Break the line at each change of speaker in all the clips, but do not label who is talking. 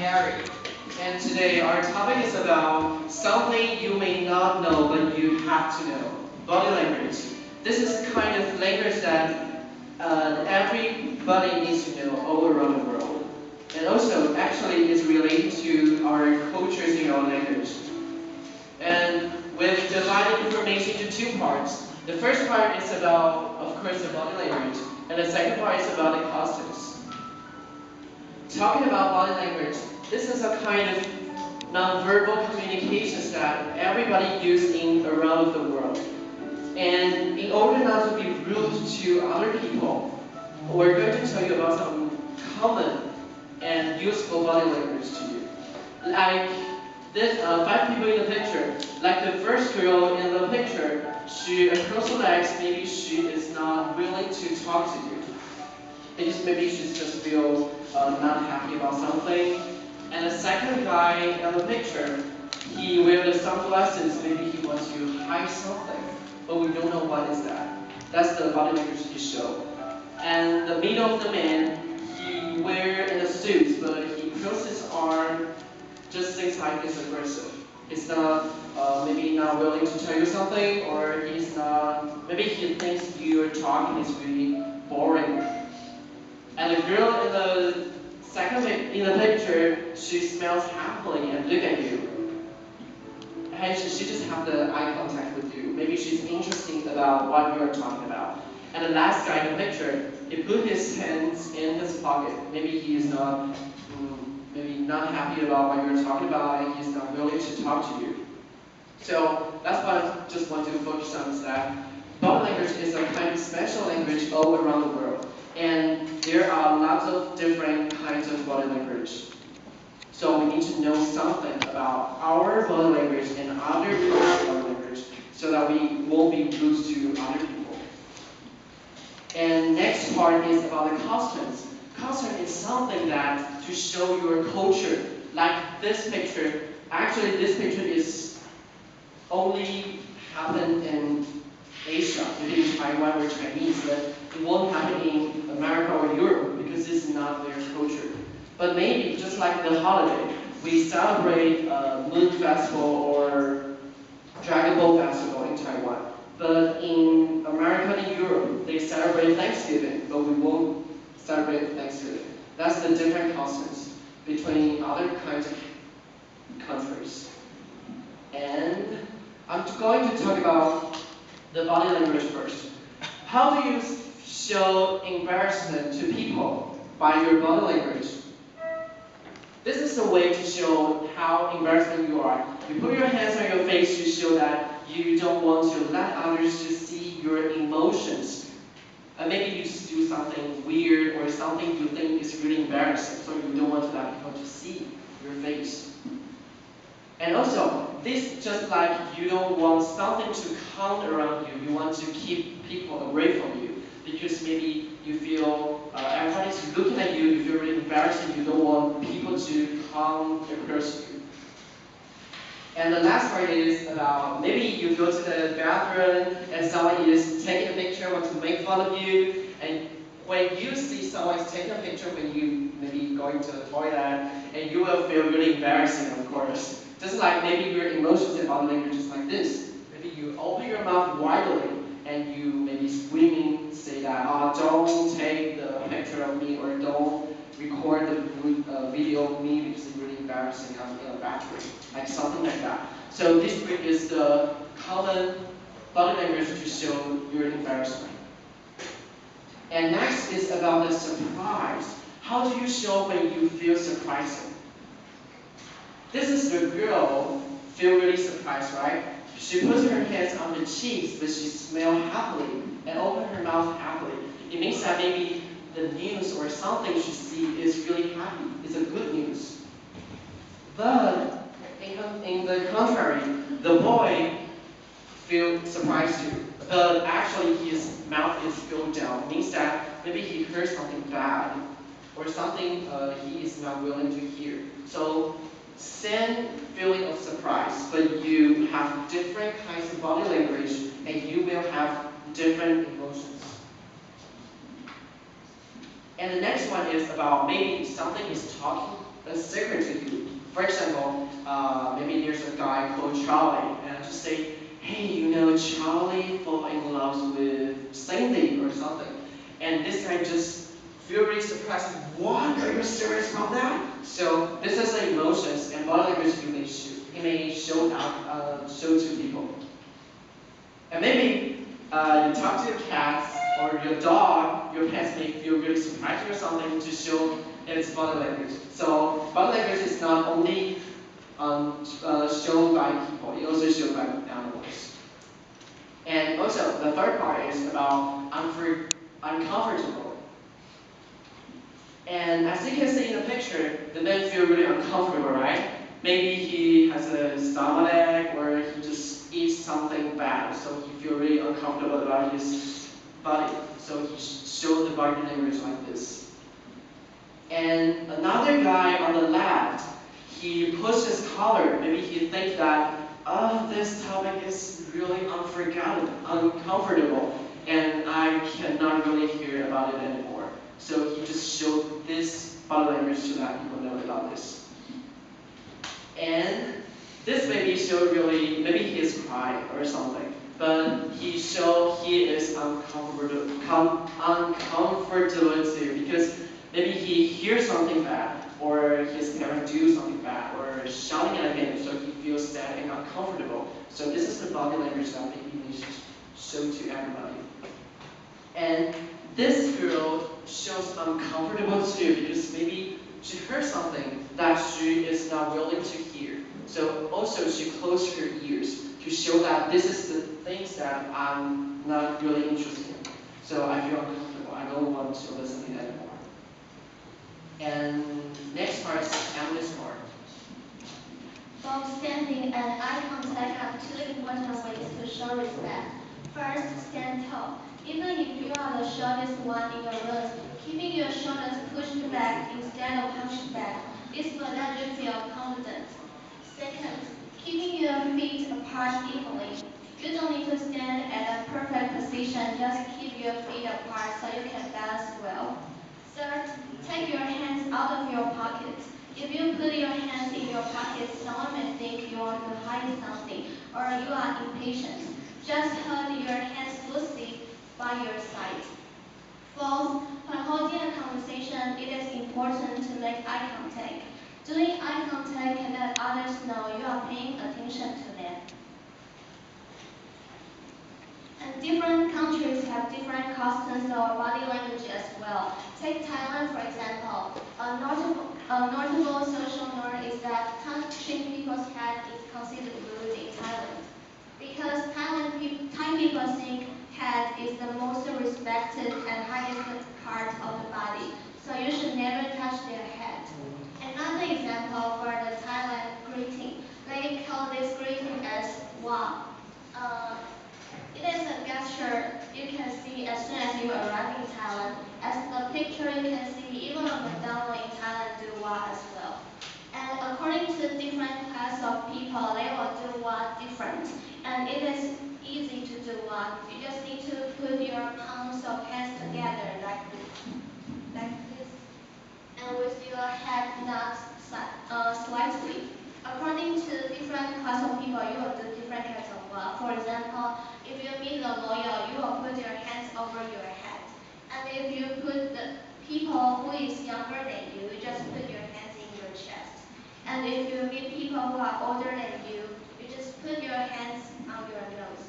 Harry, and today our topic is about something you may not know but you have to know, body language. This is the kind of language that everybody needs to know all around the world. And also, actually, it's related to our cultures in our language. And we've divided information into two parts. The first part is about, of course, the body language, and the second part is about the costumes. Talking about body language, this is a kind of nonverbal communications that everybody uses in around the world. And in order not to be rude to other people, we're going to tell you about some common and useful body language to you. Like this, five people in the picture. Like the first girl in the picture, she across her legs, maybe she is not willing to talk to you. Because maybe she's just feel not happy about something. And the second guy in the picture, he wears the sunglasses, maybe he wants to hide something, but we don't know what is that. That's the body language he show. And the middle of the man, he wear in a suit, but he crosses his arm, just seems like he's aggressive. He's not, maybe not willing to tell you something, or he's not, maybe he thinks you're talking is really boring. And the girl in the second in the picture, she smiles happily and look at you. And she just have the eye contact with you. Maybe she's interested about what you are talking about. And the last guy in the picture, he put his hands in his pocket. Maybe he is not, maybe not happy about what you're talking about, and he's not willing to talk to you. So that's what I just want to focus on, is that body language is a kind of special language all around the world. And there are lots of different kinds of body language. So we need to know something about our body language and other people's body language so that we won't be rude to other people. And next part is about the costumes. Costume is something that to show your culture. Like this picture, actually this picture is only happened in Asia, maybe in Taiwan or Chinese, but it won't happen in America or Europe because this is not their culture. But maybe just like the holiday, we celebrate Moon Festival or Dragon Ball Festival in Taiwan. But in America and Europe, they celebrate Thanksgiving, but we won't celebrate Thanksgiving. That's the different customs between other kinds of countries. And I'm going to talk about the body language first. How do you show embarrassment to people? By your body language. This is a way to show how embarrassed you are. You put your hands on your face to show that you don't want to let others to see your emotions. And maybe you just do something weird or something you think is really embarrassing, so you don't want to let people to see your face. And also, this just like you don't want something to count around you. You want to keep people away from you because maybe you feel everybody's looking at you. You feel really embarrassed, and you don't want people to come across you. And the last part is about maybe you go to the bathroom and someone is taking a picture, wants to make fun of you, and when you see someone is taking a picture when you maybe going to the toilet, and you will feel really embarrassing, of course. Just like maybe your emotions and body language is like this. Maybe you open your mouth widely and you maybe screaming, say that, oh, don't take the picture of me or don't record the video of me because it's really embarrassing. I'm in a bathroom, like something like that. So this is the common body language to show your embarrassment. And next is about the surprise. How do you show when you feel surprising? This is the girl feel really surprised, right? She puts her hands on the cheeks, but she smiles happily and opens her mouth happily. It means that maybe the news or something she sees is really happy. It's a good news. But in the contrary, the boy feels surprised too. But actually his mouth is filled down. It means that maybe he heard something bad or something he is not willing to hear. So same feeling of surprise, but you have different kinds of body language and you will have different emotions. And the next one is about maybe something is talking a secret to For example, maybe there's a guy called Charlie, and I just say, hey, you know, Charlie fall in love with Sandy or something. And this guy just feel really surprised. What? Are you serious about that? So this is the emotions and body language you may show out, show to people. And maybe you talk to your cats or your dog, your pets may feel really surprised or something to show its body language. So body language is not only shown by people, it also shown by animals. And also, the third part is about uncomfortable. And as you can see in the picture, the man feel really uncomfortable, right? Maybe he has a stomachache or he just eats something bad, so he feel really uncomfortable about his body. So he shows the body language like this. And another guy on the left, he pushed his collar. Maybe he thinks that, oh, this topic is really uncomfortable, and I cannot really hear about it anymore. So he just showed this body language to let people know about this. And this maybe showed really, maybe he is crying or something, but he showed he is uncomfortable too, because maybe he hears something bad, or his parents do something bad, or shouting at him, so he feels sad and uncomfortable. So this is the body language that maybe we should show to everybody. And this girl shows uncomfortable too, because maybe she heard something that she is not willing to hear. So also she closed her ears to show that this is the things that I'm not really interested in. So I feel uncomfortable. I don't want to listen to it anymore. And next part is Emily's part.
Both standing and eye contact are two important ways to show respect. First, stand tall. Even if you are the shortest one in the room, keeping your shoulders pushed back instead of hunched back. This will let you feel confident. Second, keeping your feet apart evenly. You don't need to stand at a perfect position, just keep your feet apart so you can balance well. Third, take your hands out of your pockets. If you put your hands in your pockets, someone may think you want to hide something or you are impatient. Just hold your hands loosely by your side. Fourth, when holding a conversation, it is important to make eye contact. Doing eye contact can let others know you are paying attention to them. And different countries have different customs or body language as well. Take Thailand for example. A notable social norm is that touching people's head is considered rude in Thailand. Because Thai people think head is the most respected and highest part of the body. So you should never touch their head. Another example for the Thailand greeting. They call this greeting as wa. Uh, it is a gesture you can see as soon as you arrive in Thailand. As the picture you can see, even on McDonald's in Thailand do wa as well. And according to different class of people, they will do wa different. And it is easy to do wa. You just need to put your palms of hands together like this, and with your head not slightly. According to different class of people, you will do different kinds of work. For example, if you meet a lawyer, you will put your hands over your head. And if you put the people who is younger than you, you just put your hands in your chest. And if you meet people who are older than you, you just put your hands on your nose.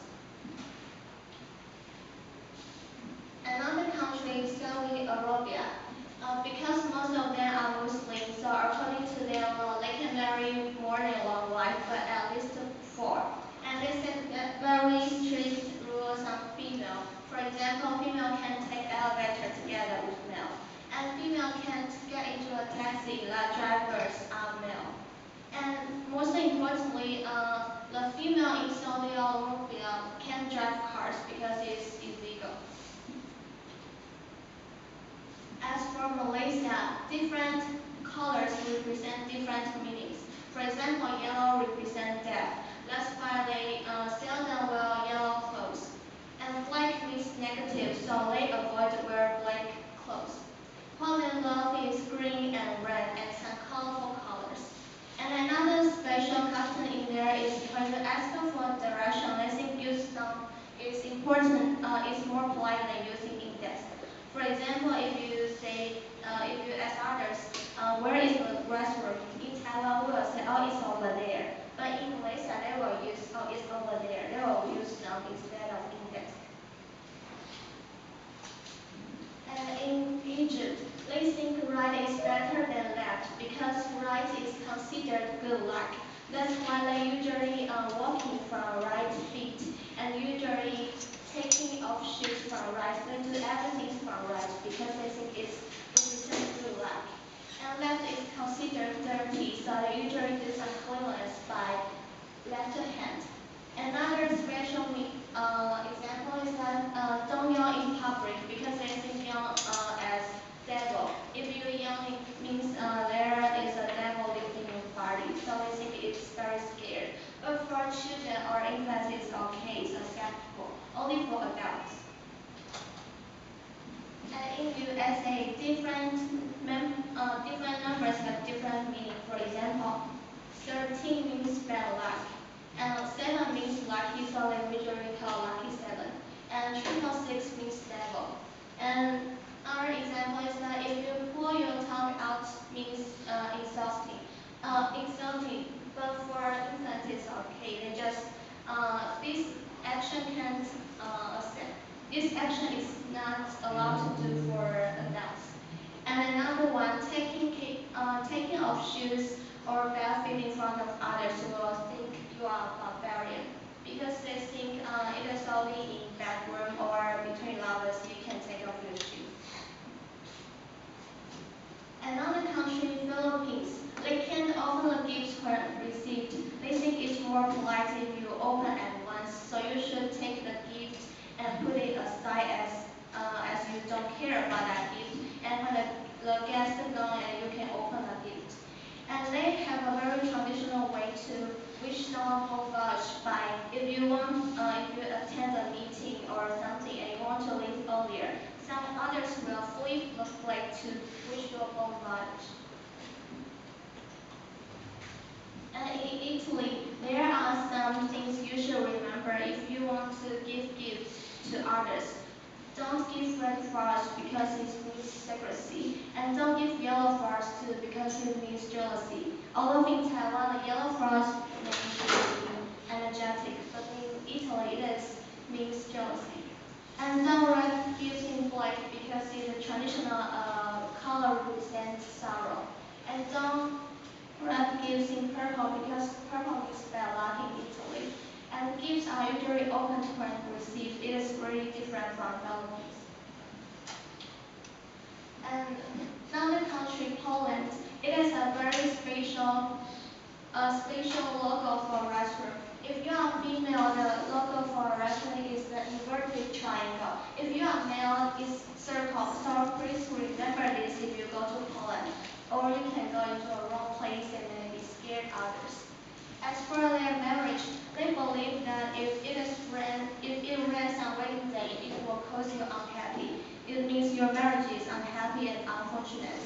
Another country is Saudi Arabia. Because most of them are Muslims, so according to them, they can marry more than one wife, but at least four. And they set very strict rules on female. For example, female can take elevator together with male. And female can't get into a taxi that drivers are male. And most importantly, the female in Saudi Arabia can't drive cars because it's illegal. As for Malaysia, different colors represent different meanings. For example, yellow represents death. That's why they seldom wear yellow clothes. And black means negative, so they avoid wear black clothes. What they love is green and red and some colorful colors. And say, oh, it's over there. But in Malaysia, they will use, oh, it's over there. They will use instead of index. And in Egypt, they think right is better than left because right is considered good luck. That's why they usually walking from right feet and usually taking off shoes from right. They do everything from right because they think it's represents good luck. And left is considered dirty, so they usually do some cleanliness by left hand. Another special example is that don't yell in public because they think yell as devil. If you yell, it means there is a devil living in your party, so they think it's very scared. But for children or infants, it's okay, it's acceptable. Only for adults. In USA, different numbers have different meaning. For example, 13 means bad luck, and 7 means lucky, so they usually call lucky 7. And 666 means devil. And our example is that if you pull your tongue out means exhausting. But for infants it's okay. They just this action can't accept. This action is not allowed to do for adults. And another one, taking off shoes or bare feet in front of others will think you are a barbarian because they think it is only in bedroom or between lovers you can take off your shoes. Another country, Philippines, they can't open the gifts when received. They think it's more polite if you open at once, so you should take the gift and put it aside as you don't care about that gift. And when the guests are gone, and you can open the gift. And they have a very traditional way to wish someone bon voyage by if you attend a meeting or something and you want to leave earlier, some others will flip the flag to wish you a bon voyage. And in Italy, there are some things you should remember if you want to give gifts to others. Don't give red flowers because it means secrecy, and don't give yellow flowers too because it means jealousy. Although in Taiwan, the yellow flowers means energetic, but in Italy means jealousy. And don't wrap gifts in black because it's a traditional color represents sorrow. And don't wrap gifts in purple because purple is bad luck in Italy. And gifts are usually opened when received. It is very different from Philippines. And another country, Poland, it is a very special logo for restroom. If you are female, the logo for a restroom is the inverted triangle. If you are male, it's circle. So please remember this if you go to Poland. Or you can go into a wrong place and then be scared others. As for their marriage, they believe that if it rains on wedding day, it will cause you unhappy. It means your marriage is unhappy and unfortunate.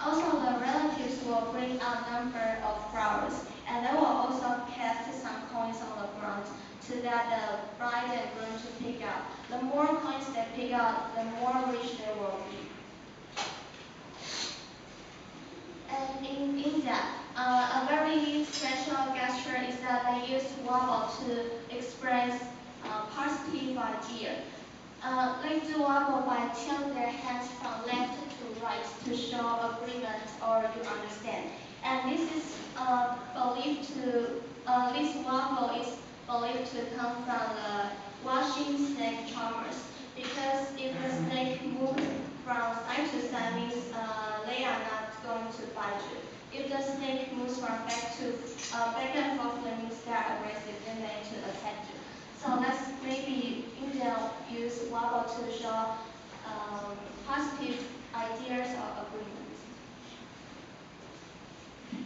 Also, the relatives will bring a number of flowers, and they will also cast some coins on the ground so that the bride and groom to pick up. The more coins they pick up, the more rich they will be. And in India, a very special gesture is that they use wobble to express positive idea. They do wobble by tilting their hands from left to right to show agreement or you understand. And this wobble is believed to come from the washing snake charmers because if the snake moves from side to side means they are not going to bite you. If the snake moves from back and forth, that means they are aggressive and they to attack you. So that's maybe India use wobble to show positive ideas or agreements.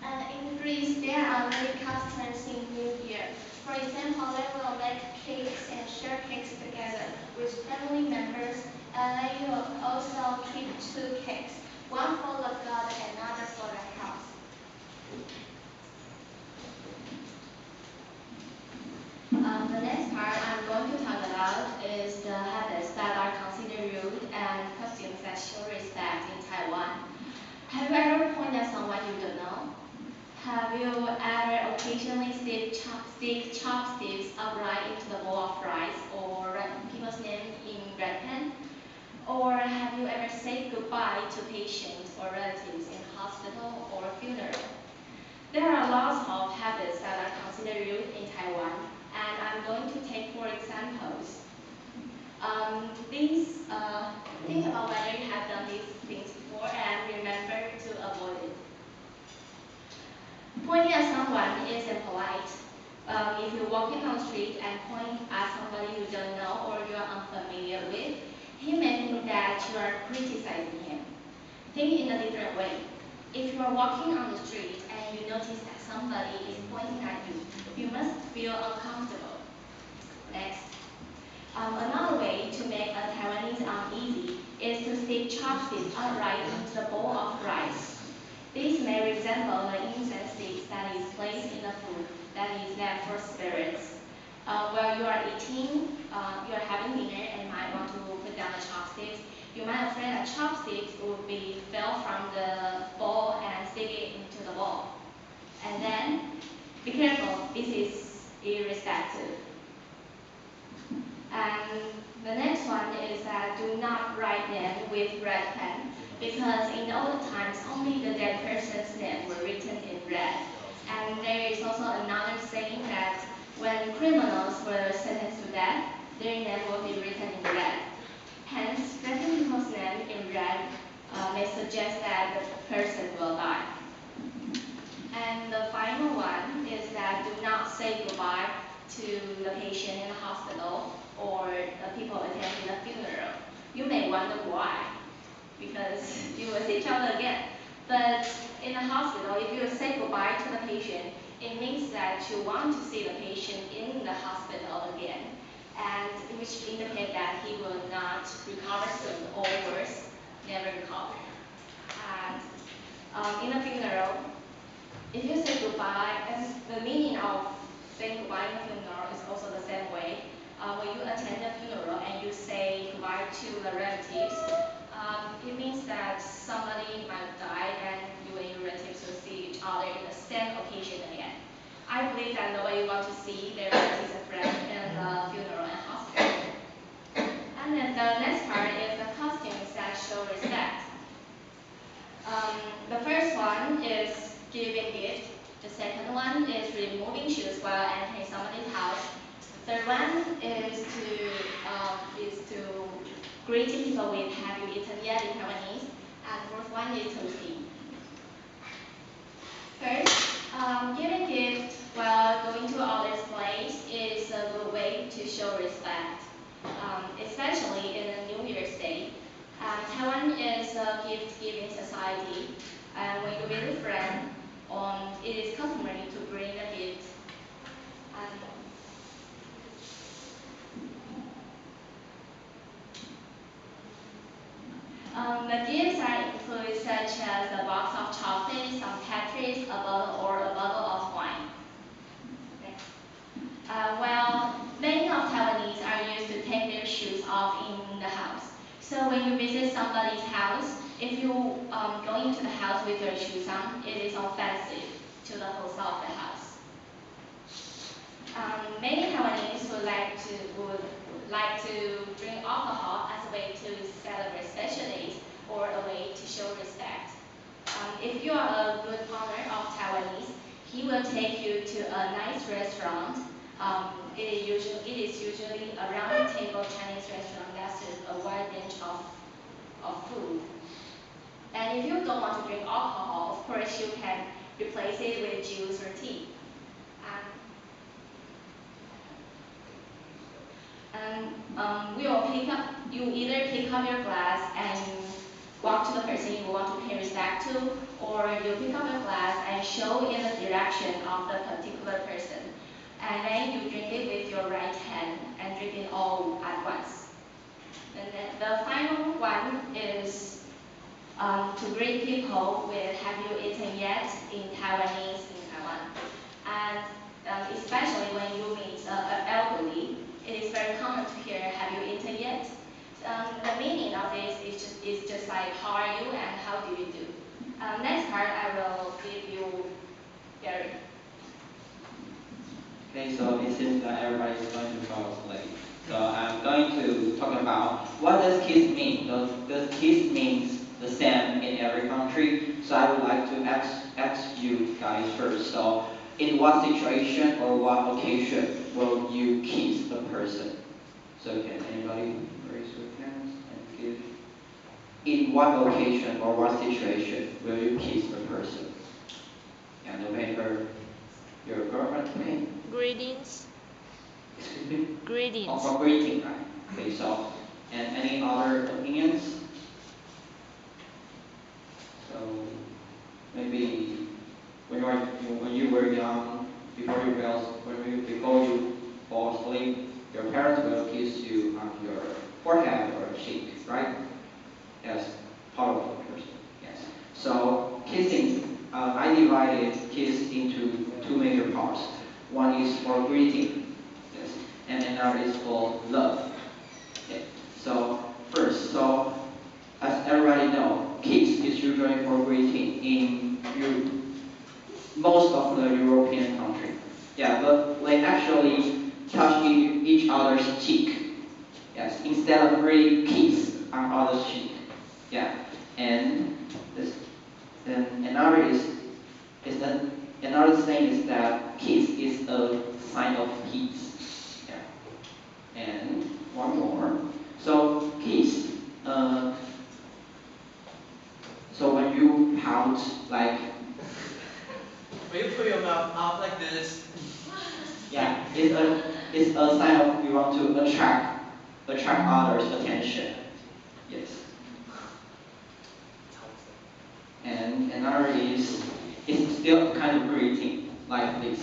And in Greece, there are many customs in New Year. For example, they will make cakes and share cakes together with family members, and they will also keep 2 cakes, one for the god and another for the house.
The next part I'm going to talk about is the habits that are considered rude and costumes that show respect in Taiwan. Have you ever pointed at someone you don't know? Have Have you ever occasionally stick chopsticks upright into the bowl of rice or write people's name in red pen? Or have you ever said goodbye to patients or relatives in hospital or funeral? There are lots of habits that are considered rude in Taiwan, and I'm going to take 4 examples. Think about whether you have done these things before and remember to avoid it. Pointing at someone is impolite. If you're walking on the street and point at somebody you don't know or you are unfamiliar with, he may think that you are criticizing him. Think in a different way. If you are walking on the street and you notice that somebody is pointing at you, you must feel uncomfortable. Next. Another way to make a Taiwanese uneasy is to stick chopsticks upright into the bowl of rice. This may resemble the incense sticks that is placed in the food that is left for spirits. While you are eating, you are having dinner and might want to put down the chopsticks. You might afraid that chopsticks would be fell from the bowl and stick it into the bowl. And then, be careful, this is irrespective. And the next one is that do not write name with red pen, because in the old times only the dead person's name were written in red. And there is also another saying that when criminals were sentenced to death, their name will be written in red. Hence, writing people's name in red may suggest that the person will die. And the final one is that do not say goodbye to the patient in the hospital or the people attending the funeral. You may wonder why, because you will see each other again. But in the hospital, if you say goodbye to the patient, it means that you want to see the patient in the hospital again, and which indicates that he will not recover soon, or worse, never recover. And in a funeral, if you say goodbye, and the meaning of saying goodbye in a funeral is also the same way. When you attend a funeral and you say goodbye to the relatives, it means that somebody might die and you and your relatives will see each other in the same occasion again. I believe that nobody wants to see their relatives and friends in the funeral and hospital. And then the next part is the costumes that show respect. The first one is giving gift. The second one is removing shoes while entering somebody's house. The third one is to greeting people with "Have you eaten yet?" in Taiwanese. And the fourth one is toasting. First, giving gift while going to others' place is a good way to show respect, especially in a New Year's Day. Taiwan is a gift-giving society, and when you visit a friend, it is customary to bring a gift. The gifts are included such as a box of chocolates, some pastries, a bottle of wine. Next. Many of Taiwanese are used to take their shoes off in the house. So when you visit somebody's house, if you go into the house with your shoes on, it is offensive to the host of the house. Many Taiwanese would like to drink alcohol as a way to celebrate special days or a way to show respect. If you are a good owner of Taiwanese, he will take you to a nice restaurant. It is usually a round table Chinese restaurant that serves a wide range of food. And if you don't want to drink alcohol, of course you can replace it with juice or tea. You either pick up your glass and walk to the person you want to pay respect to, or you pick up your glass and show in the direction of the particular person. And then you drink it with your right hand and drink it all at once. And then the final one is to greet people with "Have you eaten yet?" in Taiwanese in Taiwan. And especially when you meet an elderly, it is very common to hear "Have you eaten yet?" The meaning of this is just like "How are you?" and "How do you do?" Next part I will give you their
so it seems that everybody is going to fall asleep. So I'm going to talk about what does kiss mean. Does kiss means the same in every country? So I would like to ask you guys first. So in what situation or what occasion will you kiss a person? So can anybody raise your hands and give? In what occasion or what situation will you kiss a person? And obey her, your girlfriend, okay?
Greetings.
Excuse me?
Greetings.
Oh, for greeting, right? Okay, so, and any other opinions? So, maybe when you were young, before you fall asleep, your parents will kiss you on your forehead or cheek, right? Yes, part of the person. Yes. So kissing, I divided kiss into two major parts. One is for greeting, yes, and another is for love. Okay. So first, as everybody know, kiss is usually for greeting in most of the European country. Yeah, but they actually touch each other's cheek. Yes, instead of really kiss on other's cheek. Yeah, and this, then another thing is that kiss is a sign of peace. Yeah, and one more. So kiss. So when you pout like
When you put your mouth up like this,
yeah, it's a sign of you want to attract others' attention. Yes. And another is it's still kind of greeting like this.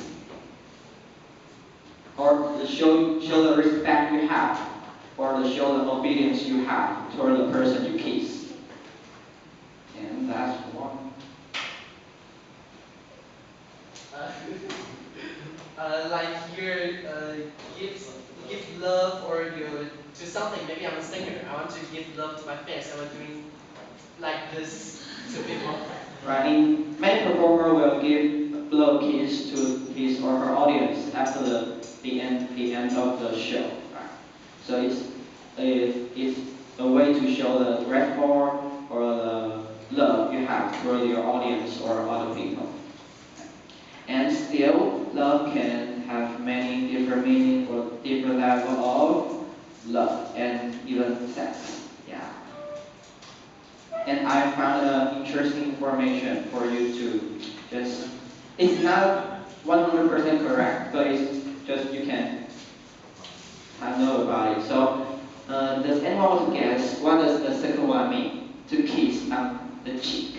Or to show the respect you have, or to show the obedience you have toward the person you kiss. And that's one.
uh, like you give love or you to something. Maybe I'm a singer. I want to give love to my fans. I want doing like this to people.
Right? And many performer will give a blow kiss to his or her audience after the end of the show. Right? So it's a way to show the rapport or the love you have toward your audience or other people. And still, love can have many different meanings or different level of love and even sex. Yeah. And I found interesting information for you to just, it's not 100% correct, but it's just you can know about it. So, does anyone want to guess what does the second one mean? To kiss on the cheek.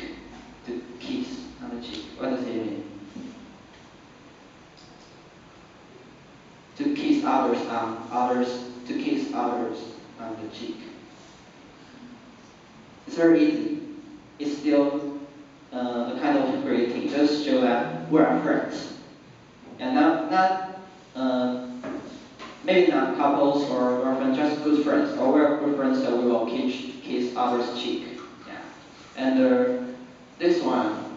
To kiss on the cheek. What does it mean? To kiss to kiss others on the cheek. It's very easy. It's still a kind of greeting, just show that we're friends. And not maybe not couples or girlfriends, just good friends. Or we're good friends, so we will kiss others' cheek. Yeah. And this one,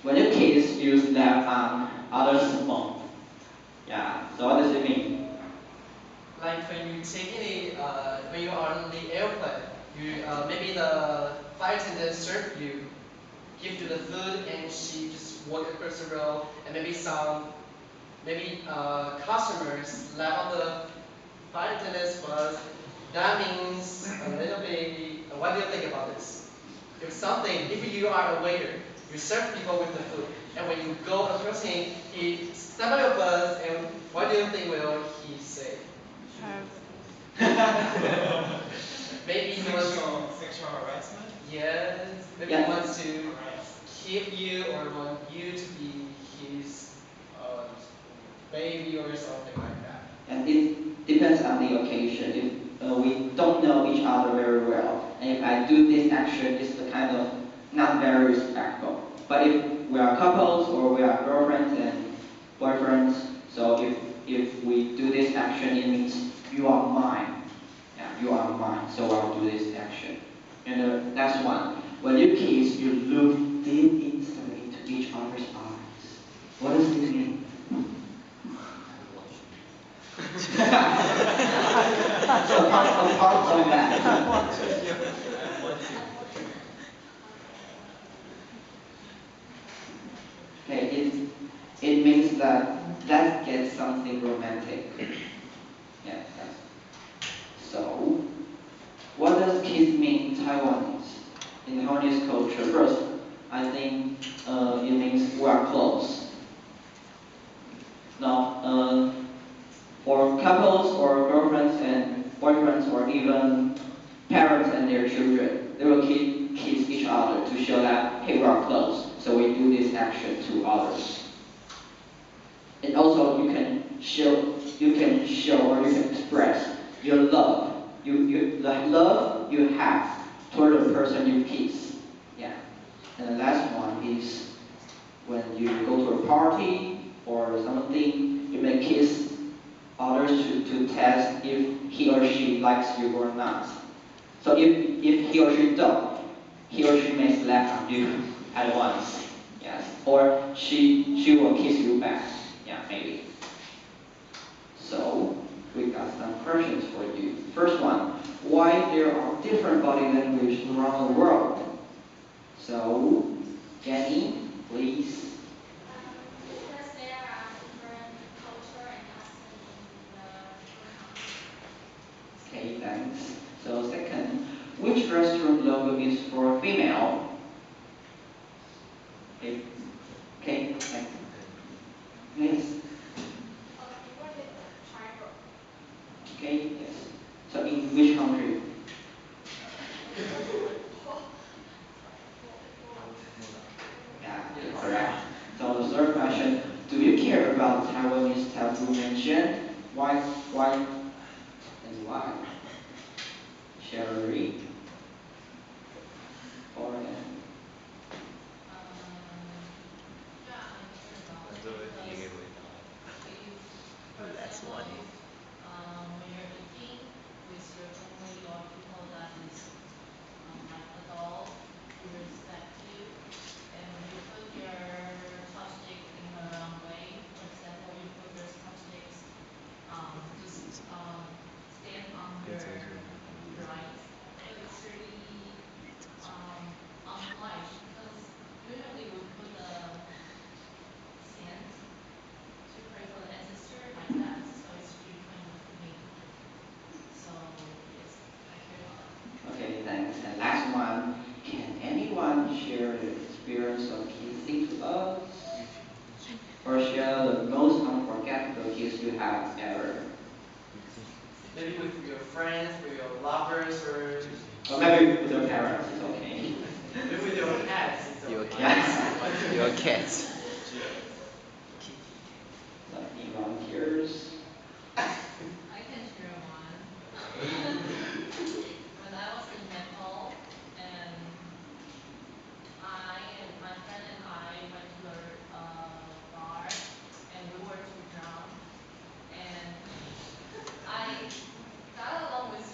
when you kiss, use that on others' mouth. Yeah. So what does it mean?
Like when you take when you are on the airplane, you maybe the flight attendant serve you, give you the food, and she just walk across the road, and maybe customers left on the flight attendant's bus. That means a little bit. What do you think about this? If you are a waiter, you serve people with the food, and when you go across him, he step on your bus, and what do you think will he say? Maybe he wants
Sexual harassment?
yes, maybe
Yeah.
he wants to keep you or want you to be his uh, baby or something like that.
And it depends on the occasion. If we don't know each other very well, and if I do this action, it's the kind of not very respectful. But if we are couples or we are girlfriends and boyfriends, so if we do this action, it means you are mine. Yeah, you are mine. So I'll do this action. And that's one. When you kiss, you look deep inside into each other's eyes. What does it mean? apart from that. Okay, it means that let's get something romantic. Yeah. So, what does kiss mean in Taiwanese? In Taiwanese culture, first, I think it means we are close. Now, for couples or girlfriends and boyfriends or even parents and their children, they will kiss each other to show that, hey, we are close. So we do this action to others. And also you can show or you can express your love. The love you have toward the person you kiss. Yeah. And the last one is when you go to a party or something, you may kiss others to test if he or she likes you or not. So if he or she don't, he or she may slap on you at once. Yes. Or she will kiss you back. Yeah, maybe. So we got some questions for you. First one, why there are different body language around the world? So, Jenny, please.
Because there are different culture and custom in the different countries.
Okay, thanks. So second, which restaurant logo is for female? Okay, thanks. Yes.
You wanted triangle.
Okay, yes. So in which country? Yeah, correct. So the third question, do you care about Taiwanese taboo mentioned? Why, and why? Sherry? Or
Yeah, I care about it because if, for example, if when you're eating with your family or people that is like adult who respect you, and when you put your chopstick in the wrong way, for example, you put your chopsticks just stand under your eyes, so it's really unpolite because usually we put the sand to pray for the ancestor like that, so it's really kind of mean. So yes, I care about it.
okay, thanks. And last one, can anyone share their experience of kissing to us? Or share the most unforgettable kiss you have ever?
Maybe with your friends, with your lovers,
Or maybe with your parents, it's okay.
maybe with your pets. It's
Your
okay.
cat. Your cat.
Any volunteers?
I can share one. When I was in Nepal and I and my friend and I went to the bar and we were too drunk and I got along with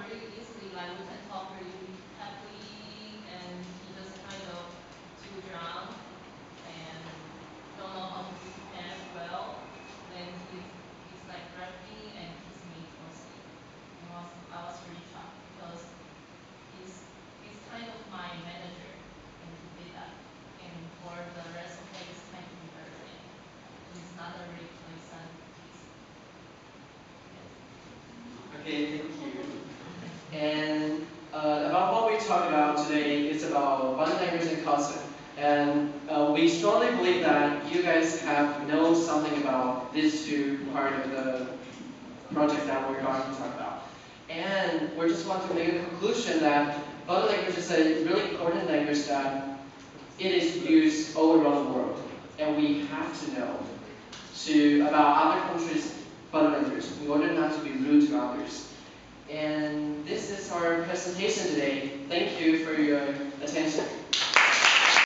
really easily, like we can talk really happily and he just kind of too drunk and don't know how to speak Japanese well. Then he's like grabbed me and kissed me closely. And I was really shocked because he's kind of my manager and he did that. And for the rest of the day it's kind of embarrassing. And it's not a really pleasant kiss. Yes.
Okay, thank you. And about what we talked about today is about body language and culture. And we strongly believe that you guys have known something about these two part of the project that we're going to talk about. And we just want to make a conclusion that body language is a really important language that it is used all around the world. And we have to know about other countries' body language in order not to be rude to others. And this is our presentation today. Thank you for your attention.